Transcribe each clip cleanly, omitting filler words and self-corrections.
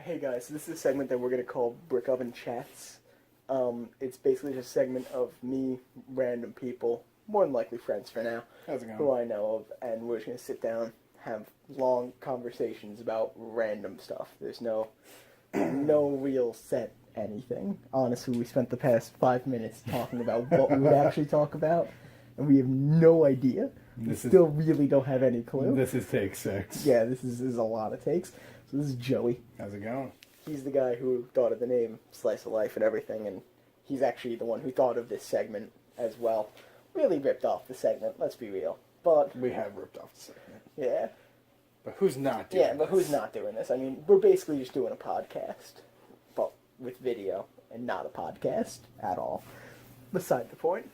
Hey guys, so this is a segment that we're gonna call Brick Oven Chats. It's basically just a segment of me, random people, more than likely friends for now, How's it going? who I know of, and we're just gonna sit down, have long conversations about random stuff. There's no real set anything. Honestly, we spent the past 5 minutes talking about what we would actually talk about, and we have no idea. We still really don't have any clue. This is take 6. Yeah, this is a lot of takes. So this is Joey. How's it going? He's the guy who thought of the name Slice of Life and everything, and he's actually the one who thought of this segment as well. Really ripped off the segment, let's be real. But We have ripped off the segment. yeah. But who's not doing Yeah, but who's not doing this? I mean, we're basically just doing a podcast, but with video and not a podcast at all. Beside the point.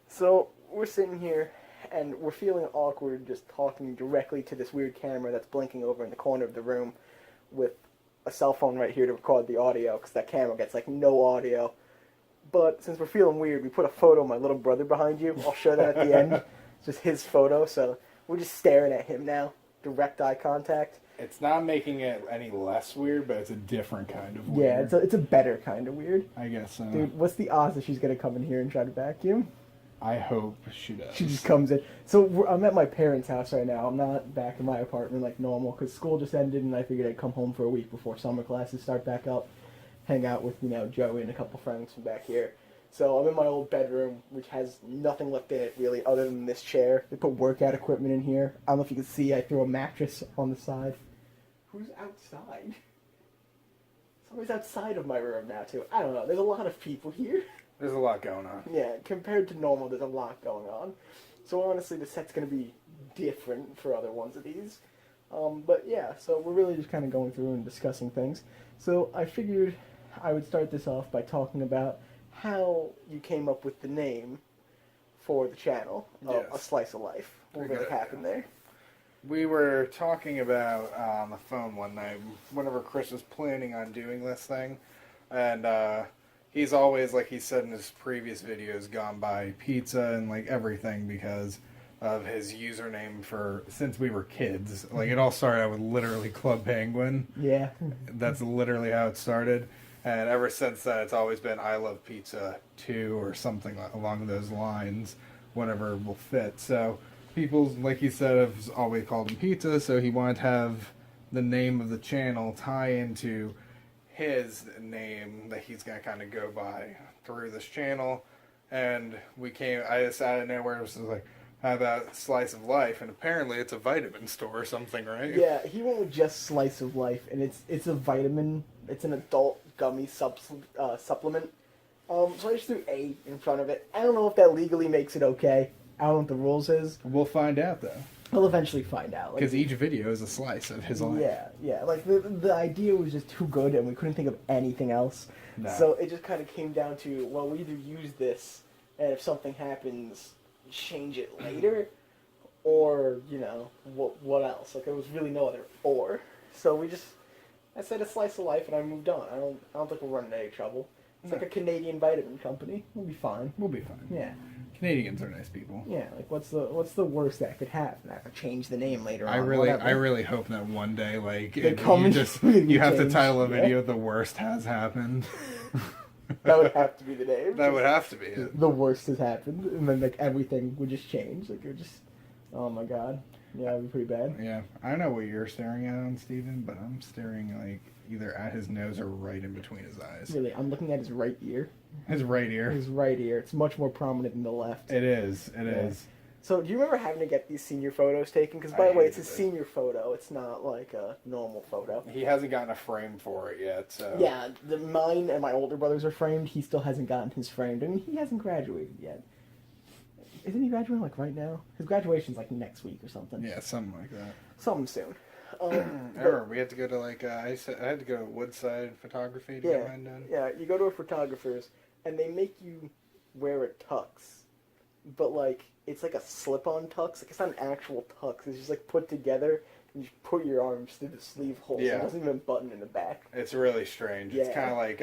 So we're sitting here and we're feeling awkward just talking directly to this weird camera that's blinking over in the corner of the room with a cell phone right here to record the audio because that camera gets like no audio. But since we're feeling weird, we put a photo of my little brother behind you. I'll show that at the end. It's just his photo, so we're just staring at him now. Direct eye contact. It's not making it any less weird, but it's a different kind of weird. Yeah, it's a better kind of weird. I guess so. Dude, what's the odds that she's going to come in here and try to vacuum? I hope she does. She just comes in. So I'm at my parents' house right now. I'm not back in my apartment like normal because school just ended and I figured I'd come home for a week before summer classes start back up. Hang out with, Joey and a couple friends from back here. So I'm in my old bedroom, which has nothing left in it really other than this chair. They put workout equipment in here. I don't know if you can see, I threw a mattress on the side. Who's outside? Somebody's outside of my room now too. I don't know. There's a lot of people here. There's a lot going on. Yeah, compared to normal, there's a lot going on. So honestly, the set's going to be different for other ones of these. But yeah, so we're really just kind of going through and discussing things. So I figured I would start this off by talking about how you came up with the name for the channel of Yes. A Slice of Life. What Very really good. happened there? We were talking about on the phone one night whenever Chris was planning on doing this thing, and he's always, like he said in his previous videos, gone by pizza and like everything because of his username for since we were kids. Like it all started out with literally Club Penguin. Yeah. That's literally how it started. And ever since then, it's always been I Love Pizza 2 or something along those lines, whatever will fit. So people, like he said, have always called him Pizza, so he wanted to have the name of the channel tie into his name that he's going to kind of go by through this channel. And I just out of nowhere, it was just like, how about Slice of Life? And apparently it's a vitamin store or something, right? Yeah, he went with just Slice of Life, and it's a vitamin. It's an adult gummy supplement. So I just threw A in front of it. I don't know if that legally makes it okay. I don't know what the rules is. We'll find out, though. We'll eventually find out. Because each video is a slice of his life. Yeah. Like, the idea was just too good, and we couldn't think of anything else. No. So it just kind of came down to, well, we either use this, and if something happens, change it later, or, what else? Like, there was really no other or. So I said A Slice of Life, and I moved on. I don't think we're running any trouble. It's like a Canadian vitamin company. We'll be fine. We'll be fine. Yeah. Canadians are nice people. Yeah, like what's the worst that could happen? I have to change the name later on. I whatever. really hope that one day, like, They come and you have to change, title a yeah. video "The Worst Has Happened." That would have to be the name. That would have to be it. The worst has happened, and then like everything would just change. Like it would just, oh my god, yeah, it'd be pretty bad. Yeah, I don't know what you're staring at on Steven, but I'm staring like either at his nose or right in between his eyes. Really, I'm looking at his right ear. His right ear. His right ear. It's much more prominent than the left. It is. It is. So, do you remember having to get these senior photos taken? Because, by the way, it's a senior photo. It's not like a normal photo. He hasn't gotten a frame for it yet, so... Yeah, mine and my older brothers are framed. He still hasn't gotten his framed. I mean, he hasn't graduated yet. Isn't he graduating, like, right now? His graduation's, like, next week or something. Yeah, something like that. Something soon. I remember we had to go to, like, I had to go to Woodside Photography to get mine done. Yeah, you go to a photographer's, and they make you wear a tux. But, like, it's like a slip-on tux. Like, it's not an actual tux. It's just, like, put together, and you just put your arms through the sleeve hole. Yeah. It doesn't even button in the back. It's really strange. Yeah. It's kind of like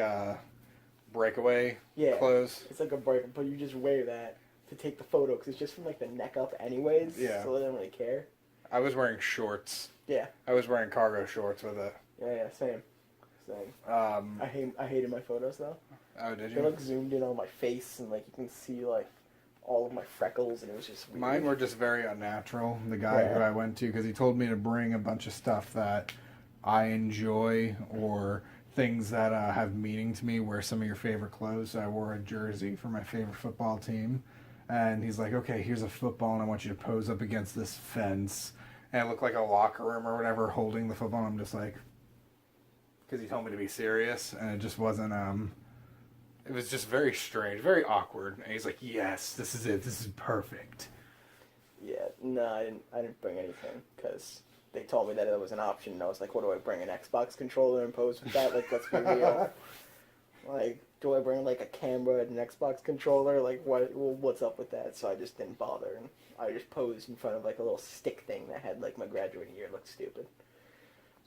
breakaway Yeah. clothes. It's like a break, but you just wear that to take the photo, because it's just from, like, the neck up anyways. Yeah. So they don't really care. I was wearing shorts. Yeah. I was wearing cargo shorts with it. Yeah, same. Same. Um, I hated my photos though. oh, did They you? like zoomed in on my face and like you can see like all of my freckles and it was just weird. Mine were just very unnatural. The guy Yeah. who I went to, because he told me to bring a bunch of stuff that I enjoy or things that have meaning to me. Wear some of your favorite clothes. So I wore a jersey for my favorite football team, and he's like, "Okay, here's a football, and I want you to pose up against this fence." And it looked like a locker room or whatever, holding the football. I'm just like, because he told me to be serious, and it just wasn't. It was just very strange, very awkward. And he's like, "Yes, this is it. This is perfect." Yeah, no, I didn't bring anything because they told me that it was an option. And I was like, what do I bring? An Xbox controller and pose with that? Like, let's be real. Like, do I bring like a camera and an Xbox controller? Like, what's up with that? So I just didn't bother, and I just posed in front of like a little stick thing that had like my graduating year. It looked stupid.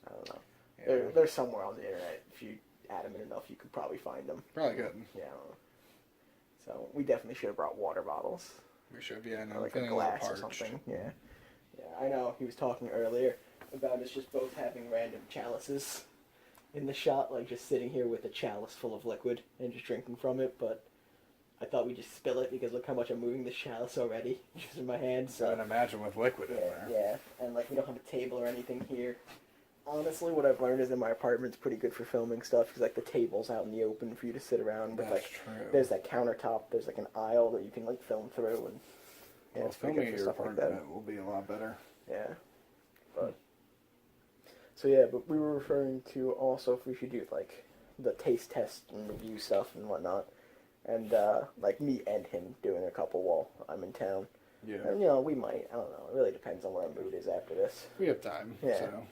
I don't know. Yeah. They're somewhere on the internet. If you add them in enough, you could probably find them. Probably good. Yeah. I don't know. So we definitely should have brought water bottles. We should, yeah. No, Or like I'm a feeling little glass or parched. something. Yeah. Yeah, I know. He was talking earlier about us just both having random chalices in the shot, like just sitting here with a chalice full of liquid and just drinking from it, but I thought we'd just spill it because look how much I'm moving the chalice already, just in my hand. So So I'd imagine with liquid in yeah, there. yeah, and like we don't have a table or anything here. Honestly, what I've learned is that my apartment's pretty good for filming stuff because like the table's out in the open for you to sit around. But That's like, true. there's that countertop. There's like an aisle that you can like film through, and yeah, Well, it's pretty filming good at for your stuff like that. apartment will be a lot better. Yeah, but so yeah, but we were referring to also if we should do like the taste test and review stuff and whatnot, and like me and him doing a couple while I'm in town. Yeah. And you know, we might. I don't know. It really depends on what our mood is after this. We have time. Yeah. So.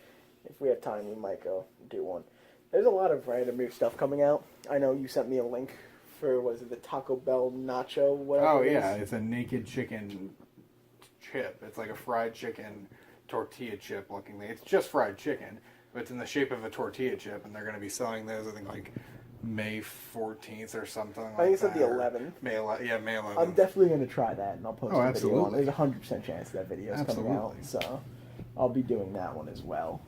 If we have time, we might go do one. There's a lot of random new stuff coming out. I know you sent me a link for, was it the Taco Bell Nacho, whatever Oh, it yeah. is? It's a naked chicken chip. It's like a fried chicken tortilla chip looking thing. It's just fried chicken, but it's in the shape of a tortilla chip, and they're going to be selling those, I think, like May 14th or something like that. I think it's at the or 11th. May 11th. Yeah, May 11th. I'm definitely going to try that, and I'll post Oh, a video on it. absolutely. There's a 100% chance that video is coming out, Absolutely. so I'll be doing that one as well.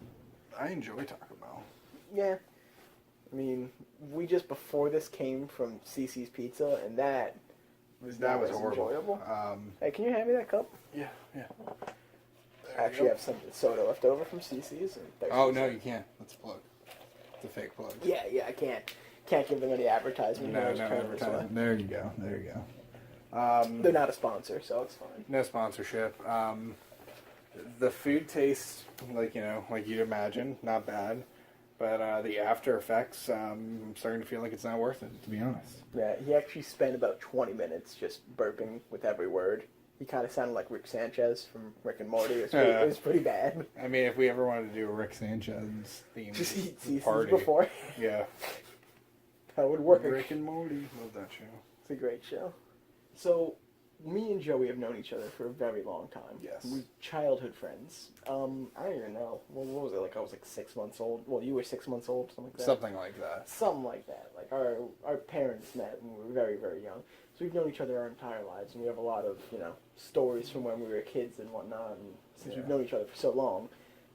I enjoy Taco Bell. Yeah. I mean, we just before this came from CC's Pizza, and that was That not was as horrible. enjoyable. Um, Hey, can you hand me that cup? yeah, yeah. I actually have some soda left over from CC's. And Oh, no, you can't. That's a plug. It's a fake plug. Yeah, I can't give them any advertisement. No, Just no turn it this way. advertising. There you go. There you go. They're not a sponsor, so it's fine. No sponsorship. The food tastes like, you know, like you'd imagine, not bad. But the after effects, I'm starting to feel like it's not worth it, to be honest. Yeah, he actually spent about 20 minutes just burping with every word. He kind of sounded like Rick Sanchez from Rick and Morty. It was pretty bad. I mean, if we ever wanted to do a Rick Sanchez themed Just eat seasons party, before. yeah, That would work. Rick and Morty, love that show. It's a great show. So, me and Joey have known each other for a very long time. Yes. We're childhood friends. I don't even know. What was it? Like, I was like 6 months old. Well, you were 6 months old, something like that. Something like that. Something like that. Like, our parents met when we were very, very young. So we've known each other our entire lives, and we have a lot of, you know, stories from when we were kids and whatnot. And since we've Yeah. known each other for so long,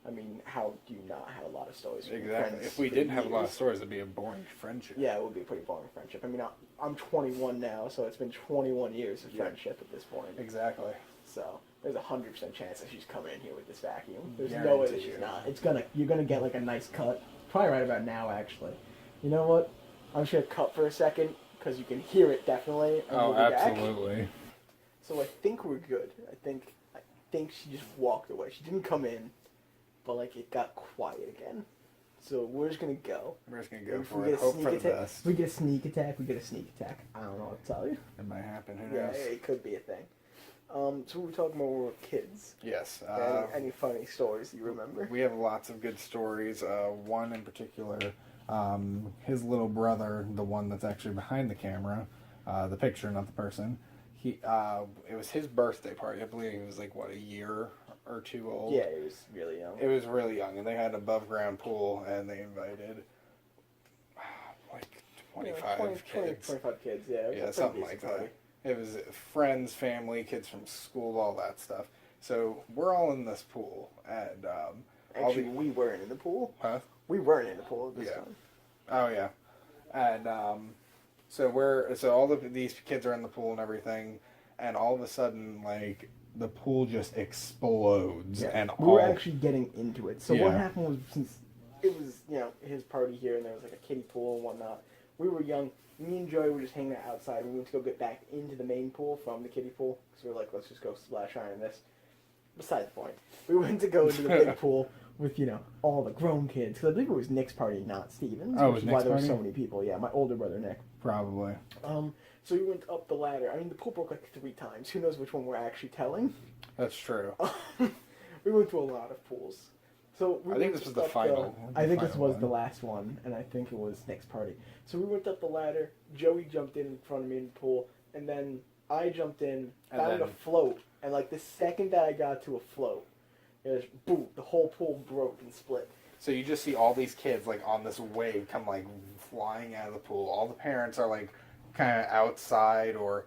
I mean, how do you not have a lot of stories from your Exactly. friends If we for didn't have a lot of years? stories, it'd be a boring friendship. Yeah, it would be a pretty boring friendship. I mean, I'm 21 now, so it's been 21 years of Yeah. friendship at this point. Exactly. So there's a 100% chance that she's coming in here with this vacuum. There's no way that Guarantee she's you. not. You're gonna get like a nice cut. Probably right about now, actually. You know what? I'm just gonna cut for a second because you can hear it definitely. And Oh, we'll be back. absolutely. So I think we're good. I think she just walked away. She didn't come in, but like it got quiet again. So we're just gonna go. We're just gonna go If for we it. get a Hope sneak for the attack, best. we get a sneak attack. We get a sneak attack. I don't know what to tell you. It might happen. Who Yeah, knows? it could be a thing. So we were talking about when we were kids. Yes. Any funny stories you remember? We have lots of good stories. One in particular, his little brother, the one that's actually behind the camera, the picture, not the person. It was his birthday party. I believe he was like, what, a year or two old? Yeah, it was really young. It was really young, and they had an above ground pool, and they invited like 25 kids. 25 kids, yeah. It was a Yeah, pretty something decent like party. that. It was friends, family, kids from school, all that stuff. So we're all in this pool, and all Actually, the we weren't in the pool. huh? We weren't in the pool at this Yeah. time. Oh yeah, and so these kids are in the pool and everything, and all of a sudden like the pool just explodes Yeah. and We were all actually getting into it. So what Yeah. happened was, since it was, his party here and there was like a kiddie pool and whatnot, we were young. Me and Joey were just hanging out outside. We went to go get back into the main pool from the kiddie pool. So we were like, let's just go splash iron this. Besides the point. We went to go into the big pool with, all the grown kids. Because I believe it was Nick's party, not Steven's. Oh, it which was is why Nick's there were party? so many people. Yeah, my older brother, Nick. probably. So we went up the ladder. I mean, the pool broke like 3 times. Who knows which one we're actually telling? That's true. We went to a lot of pools. So we I think went this was up the final. I think this final was the one. last one, and I think it was Nick's party. So we went up the ladder. Joey jumped in front of me in the pool, and then I jumped in, And found a then- float, and like the second that I got to a float, it was boom, the whole pool broke and split. So you just see all these kids like on this wave come like flying out of the pool. All the parents are like kind of outside or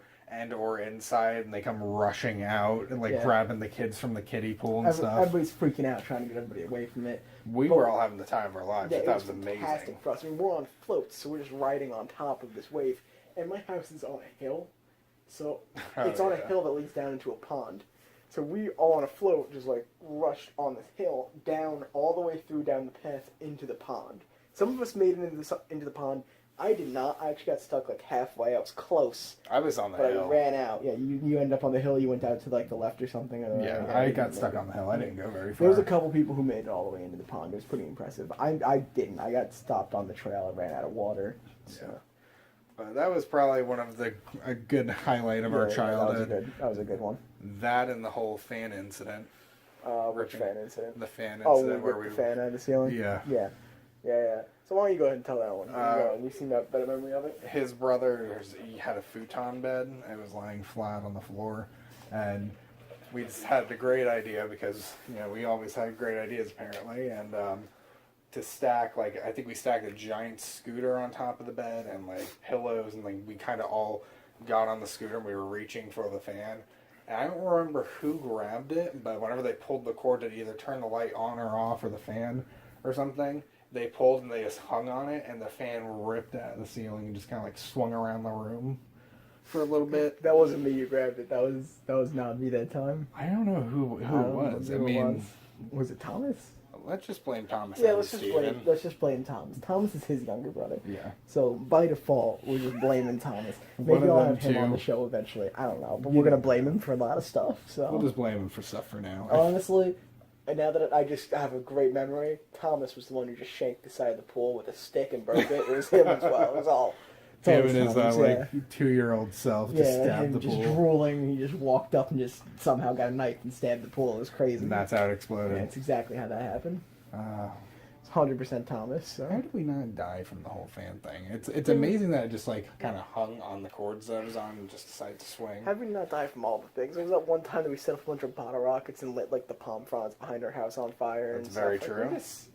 inside, and they come rushing out and like Yeah. grabbing the kids from the kiddie pool and stuff. Everybody's freaking out, trying to get everybody away from it. We But- were all having the time of our lives. Yeah, That it was fantastic amazing. for us. I mean, we're on floats, so we're just riding on top of this wave. And my house is on a hill, so Oh, it's on a yeah. hill that leads down into a pond. So we all on a float just like rushed on this hill down all the way through down the path into the pond. Some of us made it into the pond. I did not. I actually got stuck like halfway. I was close, I was on the but hill. I ran out. Yeah, you ended up on the hill. You went out to like the left or something. Or the Yeah, right. I didn't got make stuck it. on the hill. I didn't go very far. There was a couple people who made it all the way into the pond. It was pretty impressive. I didn't. I got stopped on the trail. I ran out of water. So. Yeah. But that was probably one of a good highlight of our Yeah, childhood. That was a good one. That and the whole fan incident. Which fan incident? The fan Oh, we incident where ripped we the fan out of the ceiling? Yeah. Yeah. So why don't you go ahead and tell that one? Uh, You seem to have a better memory of it? His brother, he had a futon bed. It was lying flat on the floor, and we just had the great idea because we always had great ideas apparently, and to stack I think we stacked a giant scooter on top of the bed and like pillows, and like we kind of all got on the scooter and we were reaching for the fan. And I don't remember who grabbed it, but whenever they pulled the cord to either turn the light on or off or the fan or something, they pulled and they just hung on it, and the fan ripped out of the ceiling and just kind of like swung around the room for a little bit. That wasn't me. You grabbed it. That was not me that time. I don't know who I it don't was. I remember who it mean, was it Thomas? let's just blame Thomas. Yeah, and let's just Steven. blame Thomas. Thomas is his younger brother. Yeah. So by default, we're just blaming Thomas. One Maybe of I'll them have him on two. the show eventually. I don't know, but we're gonna blame him for a lot of stuff. So We'll just blame him for stuff for now. honestly, and now that I just have a great memory, Thomas was the one who just shanked the side of the pool with a stick and broke it. It was him as well. It was all. it's Him always and his Thomas, yeah. 2-year-old self just Yeah, stabbed him the just pool, drooling. He just walked up and just somehow got a knife and stabbed the pool. It was crazy. and that's how it yeah, exploded. it's exactly how that happened. Uh, It's 100% Thomas. how So did we not die from the whole fan thing? It's amazing that it just kind of hung on the cords that it was on and just decided to swing. how did we not die from all the things? There was that one time that we set off a bunch of bottle rockets and lit like the palm fronds behind our house on fire. That's and very stuff. true. We just,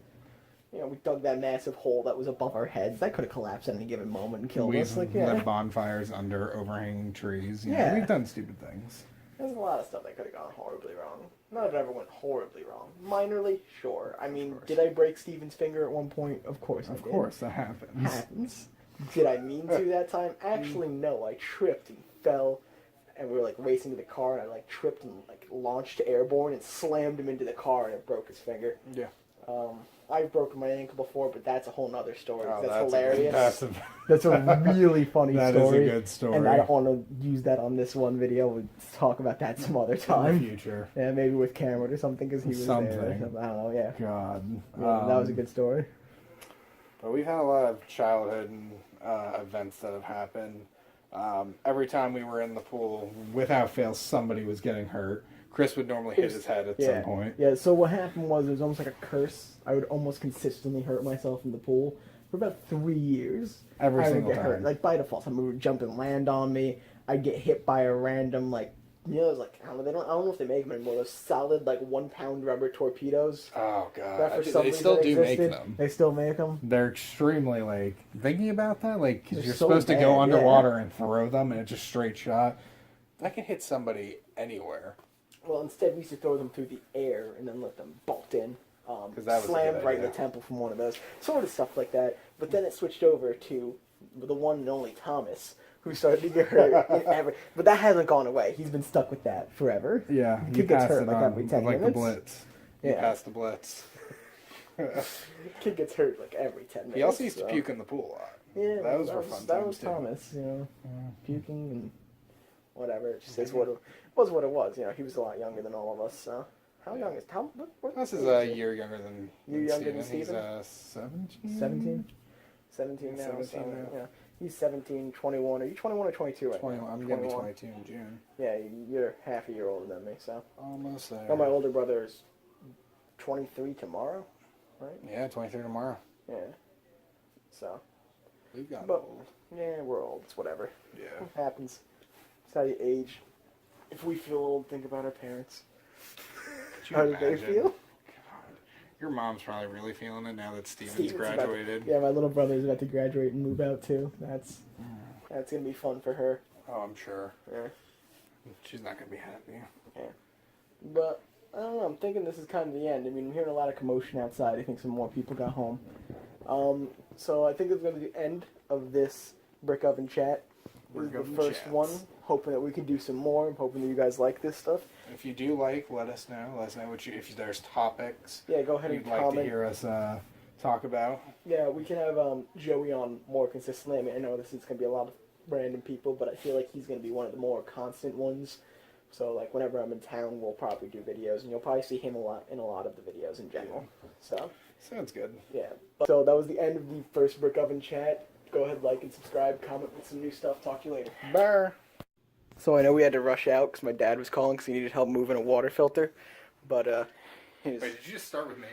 we dug that massive hole that was above our heads. That could have collapsed at any given moment and killed We've us. Like, lit bonfires under overhanging trees. Yeah. We've done stupid things. there's a lot of stuff that could have gone horribly wrong. Not that it ever went horribly wrong. Minorly, sure. I mean, course. did I break Steven's finger at one point? Of course I Of did. course, that happens. Happens. Did I mean to that time? Actually, no. I tripped and fell, and we were like racing to the car, and I like tripped and like launched airborne and slammed him into the car, and it broke his finger. Yeah. I've broken my ankle before, but that's a whole nother story. Oh, That's hilarious. That's a really funny That is a story. good story. And I don't want to use that on this one video. We'll talk about that some other in the time. future. Yeah, maybe with Cameron or something, because he was there. Or Something. something. I don't know, yeah. God. That was a good story. But we've had a lot of childhood events that have happened. Every time we were in the pool, without fail, somebody was getting hurt. Chris would normally hit his head at some point. Yeah, so what happened was it was almost like a curse. I would almost consistently hurt myself in the pool for about 3 years. Every I would single get hurt. time. Like by default, somebody would jump and land on me. I'd get hit by a random I don't know if they make them anymore. Those solid 1 pound rubber torpedoes. Oh That God! for some They reason still do make existed. them. They still make them. They're extremely thinking about that, because They're you're so supposed to bad, go yeah. underwater and throw them, and it's a straight shot. That can hit somebody anywhere. Well, instead we used to throw them through the air and then let them bolt in. that was a slammed good right in the idea. temple from one of those. Sort of stuff like that. But then it switched over to the one and only Thomas, who started to get hurt in every... But that hasn't gone away. He's been stuck with that forever. Yeah, The you kid gets passed hurt it like on, every 10 like minutes. the blitz. You Yeah. passed the blitz. Kid gets hurt like every 10 minutes. He also used to so. puke in the pool a lot. Yeah, Those were fun That times, was too. Thomas, puking and whatever. It just is what it was. What it was. He was a lot younger than all of us. So how young is Tom? What This is age a he? year younger than You're younger than Steven. Steven? He's 17. 17? 17 now. 17 so, now. Yeah. He's 17, 21. Are you 21 or 22 right 21. now? I'm gonna be 22 in June. Yeah, you're half a year older than me. So. Almost there. Oh, my older brother is 23 tomorrow, right? Yeah, 23 tomorrow. Yeah. So. We've got But- old. Yeah, we're old. It's whatever. Yeah. It happens. It's how you age. If we feel old, think about our parents. Could you How did they imagine? feel? God. Your mom's probably really feeling it now that Steven's Steven's about to- graduated. Yeah, my little brother's about to graduate and move out too. That's gonna be fun for her. Oh, I'm sure. Yeah. She's not gonna be happy. But I don't know. I'm thinking this is kind of the end. I mean, I'm hearing a lot of commotion outside. I think some more people got home. So I think it's gonna be the end of this brick oven chat. This is Brick the oven first chats. one. Hoping that we can do some more. I'm hoping that you guys like this stuff. If you do like, let us know. Let us know if there's topics Yeah, go ahead and you'd like comment. to hear us talk about. Yeah, we can have Joey on more consistently. I mean, I know this is going to be a lot of random people, but I feel like he's going to be one of the more constant ones. So, like, whenever I'm in town, we'll probably do videos, and you'll probably see him a lot in a lot of the videos in general. So, Sounds good. yeah. So that was the end of the first Brick Oven chat. Go ahead, like and subscribe, comment with some new stuff. Talk to you later. Bye. So I know we had to rush out because my dad was calling because he needed help moving a water filter. But, here's... Wait, did you just start with me?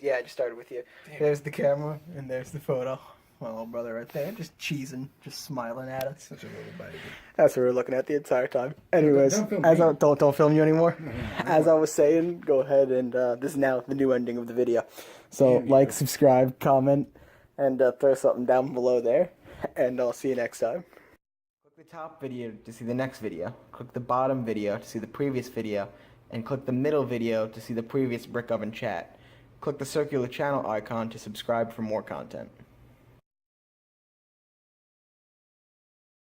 Yeah, I just started with you. Damn. There's the camera, and there's the photo. My little brother right there, just cheesing, just smiling at us. Such a little baby. That's what we were looking at the entire time. Anyways, Don't film as me. I don't film you anymore. As I was saying, go ahead and this is now the new ending of the video. So Damn like, you. subscribe, comment, and throw something down below there. And I'll see you next time. Click the top video to see the next video. Click the bottom video to see the previous video, and click the middle video to see the previous Brick Oven chat. Click the circular channel icon to subscribe for more content.